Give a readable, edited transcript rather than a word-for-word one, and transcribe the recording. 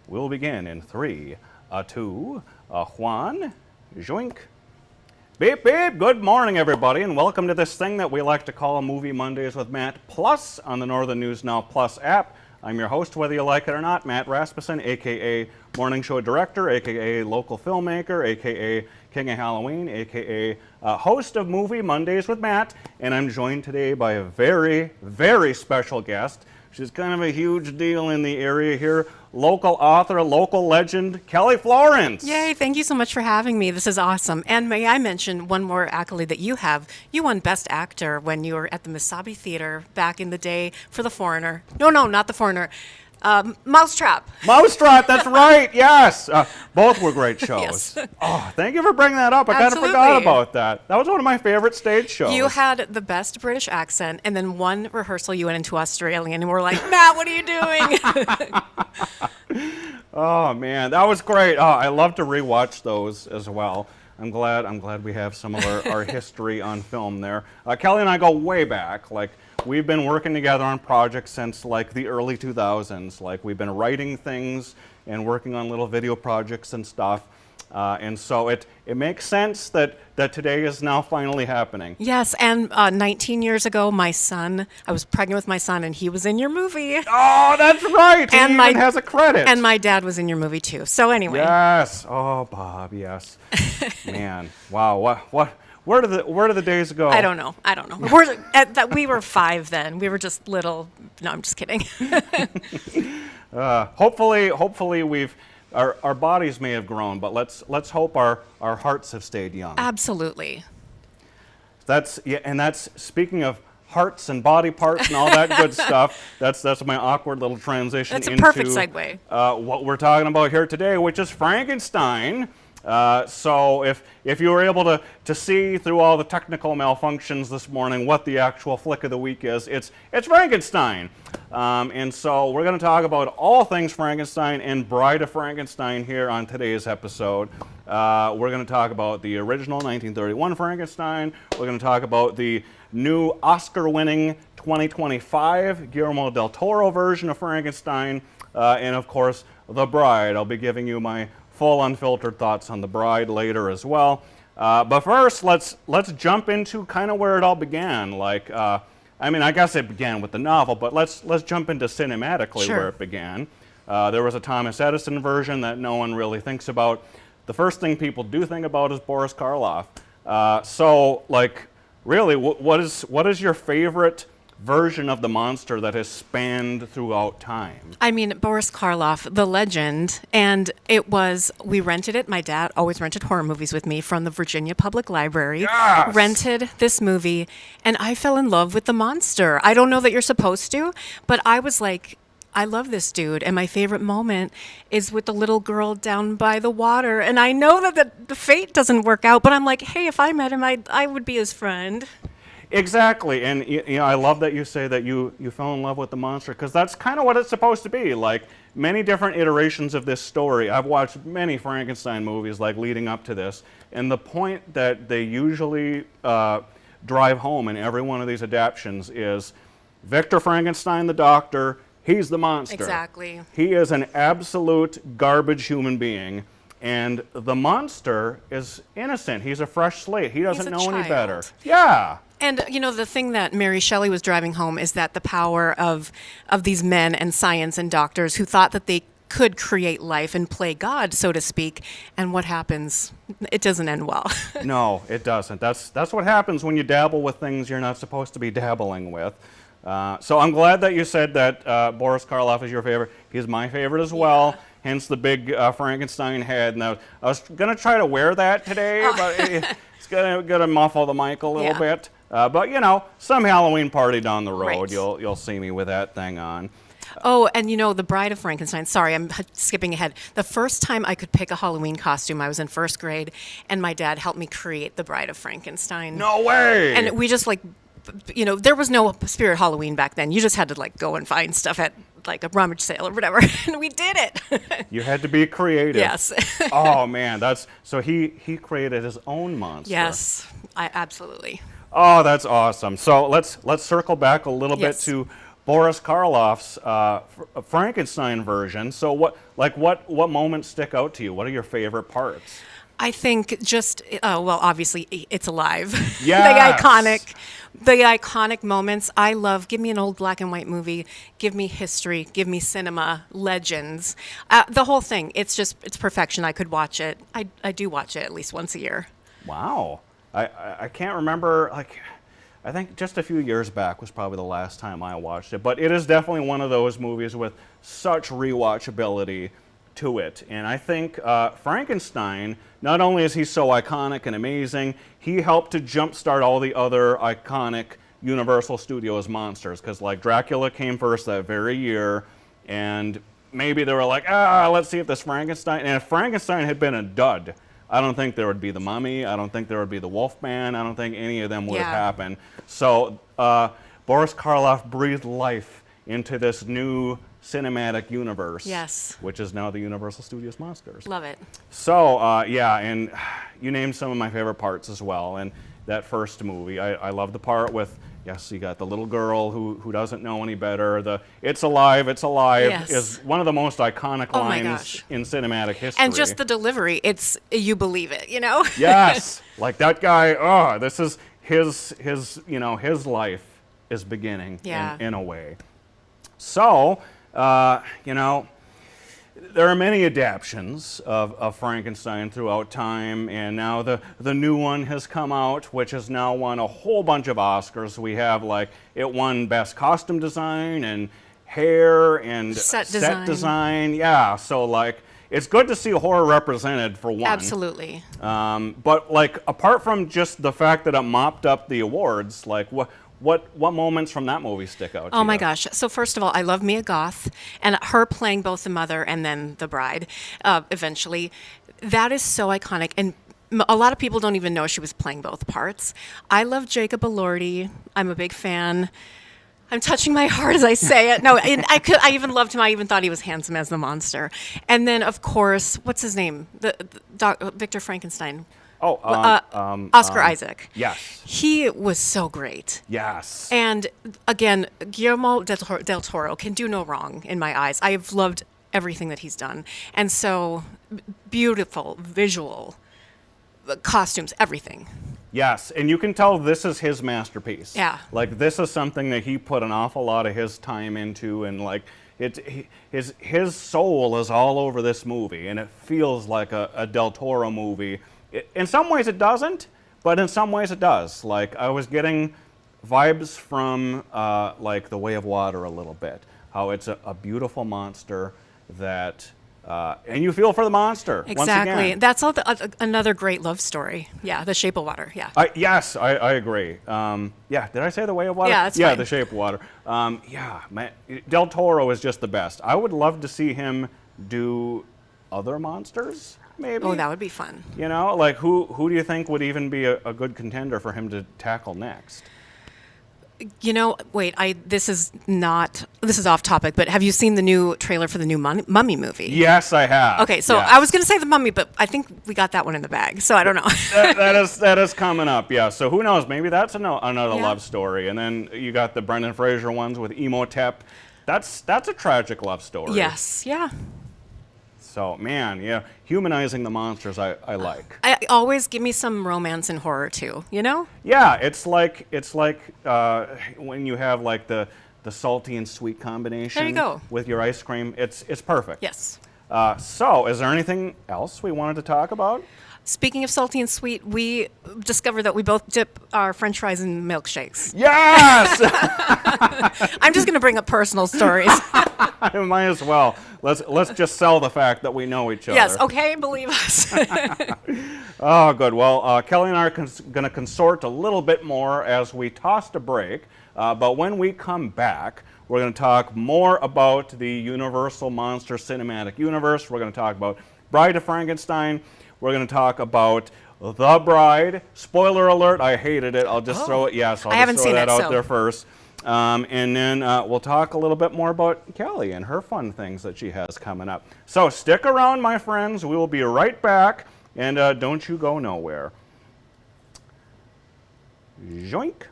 We'll begin in three, two, one, joink. Beep, beep. Good morning, everybody, and welcome to this thing that we like to call Movie Mondays with Matt Plus on the Northern News Now Plus app. I'm your host, whether you like it or not, Matt Rasmussen, a.k.a. Morning Show Director, a.k.a. Local Filmmaker, a.k.a. King of Halloween, a.k.a. Host of Movie Mondays with Matt, and I'm joined today by a very, very special guest. She's kind of a huge deal in the area here. Local author, local legend, Kelly Florence. Yay, thank you so much for having me. This is awesome. And may I mention one more accolade that you have. You won Best Actor when you were at the Mesabi Theater back in the day for The Foreigner. No, not The Foreigner. Mousetrap. Mousetrap, that's right, yes. Both were great shows. Yes. Oh, thank you for bringing that up. I kind of forgot about that. That was one of my favorite stage shows. You had the best British accent, and then one rehearsal you went into Australian, and we're like, Matt, what are you doing? Oh, man, that was great. Oh, I love to rewatch those as well. I'm glad we have some of our history on film there. Kelly and I go way back. Like, we've been working together on projects since like the early 2000s. Like, we've been writing things and working on little video projects and stuff. And so it makes sense that today is now finally happening. Yes, and 19 years ago, I was pregnant with my son, and he was in your movie. Oh, that's right. He even has a credit. And my dad was in your movie too. So anyway. Yes. Oh, Bob. Yes. Man. Wow. What? Where do the days go? I don't know. We were 5 then. We were just little. No, I'm just kidding. Hopefully we've. Our bodies may have grown, but let's hope our hearts have stayed young. Absolutely. That's speaking of hearts and body parts and all that good stuff. That's my awkward little transition into into perfect segue. What we're talking about here today, which is Frankenstein. So if you were able to see through all the technical malfunctions this morning what the actual flick of the week is, it's Frankenstein. And so we're going to talk about all things Frankenstein and Bride of Frankenstein here on today's episode. We're going to talk about the original 1931 Frankenstein. We're going to talk about the new Oscar-winning 2025 Guillermo del Toro version of Frankenstein. And of course, The Bride. I'll be giving you my full unfiltered thoughts on The Bride later as well. But first, let's jump into kind of where it all began. Like, I guess it began with the novel, but let's jump into cinematically where it began. There was a Thomas Edison version that no one really thinks about. The first thing people do think about is Boris Karloff. So, like, really, what is your favorite version of the monster that has spanned throughout time? I mean, Boris Karloff, the legend, and we rented it. My dad always rented horror movies with me from the Virginia Public Library. Yes! Rented this movie, and I fell in love with the monster. I don't know that you're supposed to, but I was like, I love this dude, and my favorite moment is with the little girl down by the water, and I know that the fate doesn't work out, but I'm like, hey, if I met him, I would be his friend. Exactly, and I love that you say that you fell in love with the monster, because that's kind of what it's supposed to be. Like, many different iterations of this story. I've watched many Frankenstein movies, like, leading up to this, and the point that they usually drive home in every one of these adaptations is Victor Frankenstein, the doctor, he's the monster. Exactly. He is an absolute garbage human being. And the monster is innocent. He's a fresh slate. He doesn't know any better. Yeah. And, the thing that Mary Shelley was driving home is that the power of these men and science and doctors who thought that they could create life and play God, so to speak. And what happens? It doesn't end well. No, it doesn't. That's what happens when you dabble with things you're not supposed to be dabbling with. So I'm glad that you said that Boris Karloff is your favorite. He's my favorite as well. Yeah. Hence the big Frankenstein head. Now, I was going to try to wear that today, but it's going to muffle the mic a little bit. But, some Halloween party down the road, right. You'll see me with that thing on. Oh, and The Bride of Frankenstein. Sorry, I'm skipping ahead. The first time I could pick a Halloween costume, I was in first grade, and my dad helped me create The Bride of Frankenstein. No way! And we just, there was no Spirit Halloween back then. You just had to, go and find stuff at, a rummage sale or whatever, and we did it. You had to be creative. Yes. Oh, man, so he created his own monster. Yes, absolutely. Oh, that's awesome. So let's circle back a little bit to Boris Karloff's Frankenstein version. So what moments stick out to you? What are your favorite parts? I think just well, obviously it's alive. Yes. the iconic moments. I love. Give me an old black and white movie. Give me history. Give me cinema legends. The whole thing. It's perfection. I could watch it. I do watch it at least once a year. Wow. I can't remember, like, I think just a few years back was probably the last time I watched it, but it is definitely one of those movies with such rewatchability to it. And I think Frankenstein, not only is he so iconic and amazing, he helped to jumpstart all the other iconic Universal Studios monsters, because like Dracula came first that very year, and maybe they were like, let's see if this Frankenstein, and if Frankenstein had been a dud, I don't think there would be the Mummy. I don't think there would be the Wolfman. I don't think any of them would have happened. So Boris Karloff breathed life into this new cinematic universe. Yes. Which is now the Universal Studios Monsters. Love it. So and you named some of my favorite parts as well. And that first movie, I love the part with, yes, you got the little girl who doesn't know any better. The "It's alive, it's alive" Yes. is one of the most iconic Oh my lines gosh. in cinematic history. And just the delivery. It's you believe it. You know. Yes, like that guy. This is his life is beginning in a way. So, there are many adaptions of Frankenstein throughout time, and now the new one has come out, which has now won a whole bunch of Oscars. We have, like, it won Best Costume Design and Hair and Set design. Yeah, so, like, it's good to see horror represented, for one. Absolutely. But, like, apart from just the fact that it mopped up the awards, like, what moments from that movie stick out to you? Oh my gosh. So first of all, I love Mia Goth, and her playing both the mother and then the bride eventually. That is so iconic. And a lot of people don't even know she was playing both parts. I love Jacob Elordi. I'm a big fan. I'm touching my heart as I say it. No, I even loved him. I even thought he was handsome as the monster. And then, of course, what's his name? Victor Frankenstein. Oscar Isaac. Yes. He was so great. Yes. And again, Guillermo del Toro can do no wrong in my eyes. I've loved everything that he's done. And so beautiful, visual, costumes, everything. Yes, and you can tell this is his masterpiece. Yeah. Like, this is something that he put an awful lot of his time into, and like his soul is all over this movie, and it feels like a Del Toro movie. In some ways it doesn't, but in some ways it does. Like, I was getting vibes from like The Way of Water a little bit. How it's a beautiful monster that, and you feel for the monster. Exactly. Once again. That's all another great love story. Yeah, The Shape of Water. Yeah. Yes, I agree. Did I say The Way of Water? Yeah, that's fine. The Shape of Water. Man, Del Toro is just the best. I would love to see him do other monsters. Maybe. Oh, that would be fun. You know, like who do you think would even be a good contender for him to tackle next? You know, wait, this is off topic, but have you seen the new trailer for the new Mummy movie? Yes, I have. Okay, so yes. I was going to say the Mummy, but I think we got that one in the bag, so I don't know. that is coming up, yeah. So who knows? Maybe that's another love story. And then you got the Brendan Fraser ones with Imhotep. That's a tragic love story. Yes, yeah. So, man, yeah, humanizing the monsters I like. I always give me some romance and horror too, you know? Yeah, it's like when you have like the salty and sweet combination. There you go. With your ice cream. It's perfect. Yes. So, is there anything else we wanted to talk about? Speaking of salty and sweet, we discovered that we both dip our French fries in milkshakes. Yes! I'm just going to bring up personal stories. I might as well. Let's just sell the fact that we know each other. Yes, okay, believe us. Oh, good. Well, Kelly and I are going to consort a little bit more as we toss a break. But when we come back, we're going to talk more about the Universal Monster Cinematic Universe. We're going to talk about Bride of Frankenstein. We're going to talk about The Bride. Spoiler alert, I hated it. I'll just throw it. Yes, I'll just throw that out there first. And then we'll talk a little bit more about Kelly and her fun things that she has coming up. So stick around, my friends. We will be right back. And don't you go nowhere. Joink.